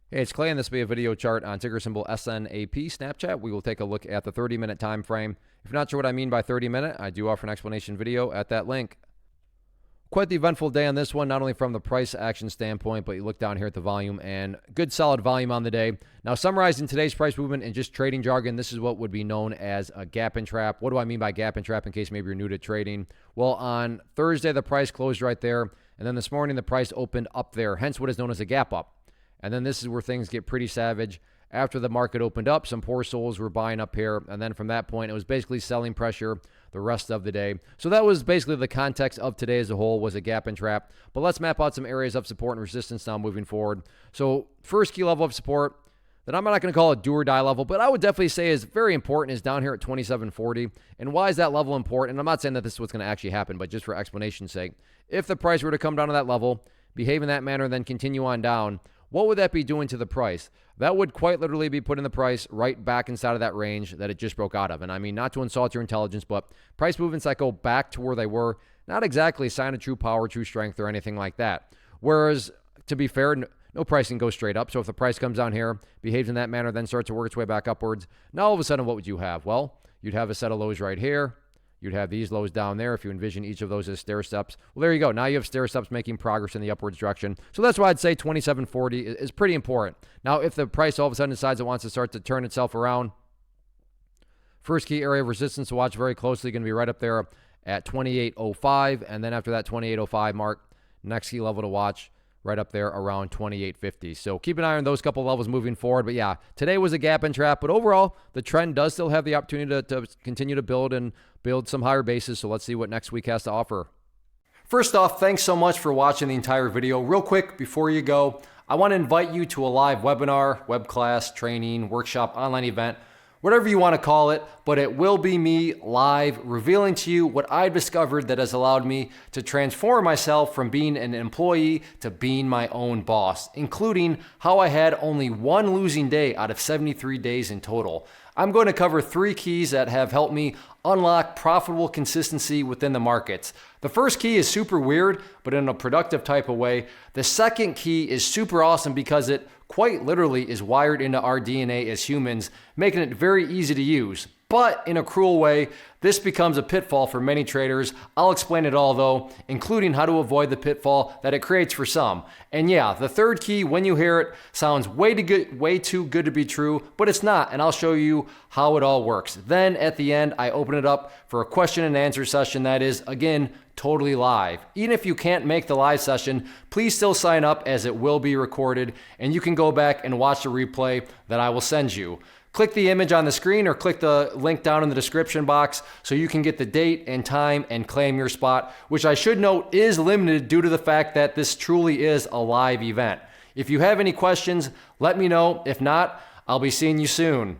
Hey, it's Clay, and this will be a video chart on ticker symbol SNAP Snapchat. We will take a look at the 30-minute time frame. If you're not sure what I mean by 30-minute, I do offer an explanation video at that link. Quite the eventful day on this one, not only from the price action standpoint, but you look down here at the volume and good solid volume on the day. Now, summarizing today's price movement in just trading jargon, this is what would be known as a gap and trap. What do I mean by gap and trap in case maybe you're new to trading? Well, on Thursday, the price closed right there, and then this morning, the price opened up there, hence what is known as a gap up. And then this is where things get pretty savage. After the market opened up, some poor souls were buying up here. And then from that point, it was basically selling pressure the rest of the day. So that was basically the context of today as a whole, was a gap and trap. But let's map out some areas of support and resistance now moving forward. So first key level of support that I'm not going to call a do or die level, but I would definitely say is very important, is down here at 2740. And why is that level important? And I'm not saying that this is what's going to actually happen, but just for explanation's sake, if the price were to come down to that level, behave in that manner, and then continue on down, what would that be doing to the price? That would quite literally be putting the price right back inside of that range that it just broke out of. And I mean, not to insult your intelligence, but price movements that go back to where they were, not exactly a sign of true power, true strength, or anything like that. Whereas, to be fair, no pricing goes straight up. So if the price comes down here, behaves in that manner, then starts to work its way back upwards, now all of a sudden, what would you have? Well, you'd have a set of lows right here. You'd have these lows down there if you envision each of those as stair steps. Well, there you go. Now you have stair steps making progress in the upwards direction. So that's why I'd say 2740 is pretty important. Now, if the price all of a sudden decides it wants to start to turn itself around, first key area of resistance to watch very closely, going to be right up there at 2805. And then after that 2805 mark, next key level to watch right up there around 2850. So keep an eye on those couple levels moving forward. But yeah, today was a gap and trap, but overall, the trend does still have the opportunity to continue to build and build some higher bases. So let's see what next week has to offer. First off, thanks so much for watching the entire video. Real quick, before you go, I want to invite you to a live webinar, web class, training, workshop, online event, whatever you want to call it, but it will be me live revealing to you what I've discovered that has allowed me to transform myself from being an employee to being my own boss, including how I had only one losing day out of 73 days in total. I'm going to cover 3 keys that have helped me unlock profitable consistency within the markets. The first key is super weird, but in a productive type of way. The second key is super awesome because it quite literally is wired into our DNA as humans, making it very easy to use. But in a cruel way, this becomes a pitfall for many traders. I'll explain it all though, including how to avoid the pitfall that it creates for some. And yeah, the third key, when you hear it, sounds way too good to be true, but it's not, and I'll show you how it all works. Then at the end, I open it up for a question and answer session that is, again, totally live. Even if you can't make the live session, please still sign up as it will be recorded, and you can go back and watch the replay that I will send you. Click the image on the screen or click the link down in the description box so you can get the date and time and claim your spot, which I should note is limited due to the fact that this truly is a live event. If you have any questions, let me know. If not, I'll be seeing you soon.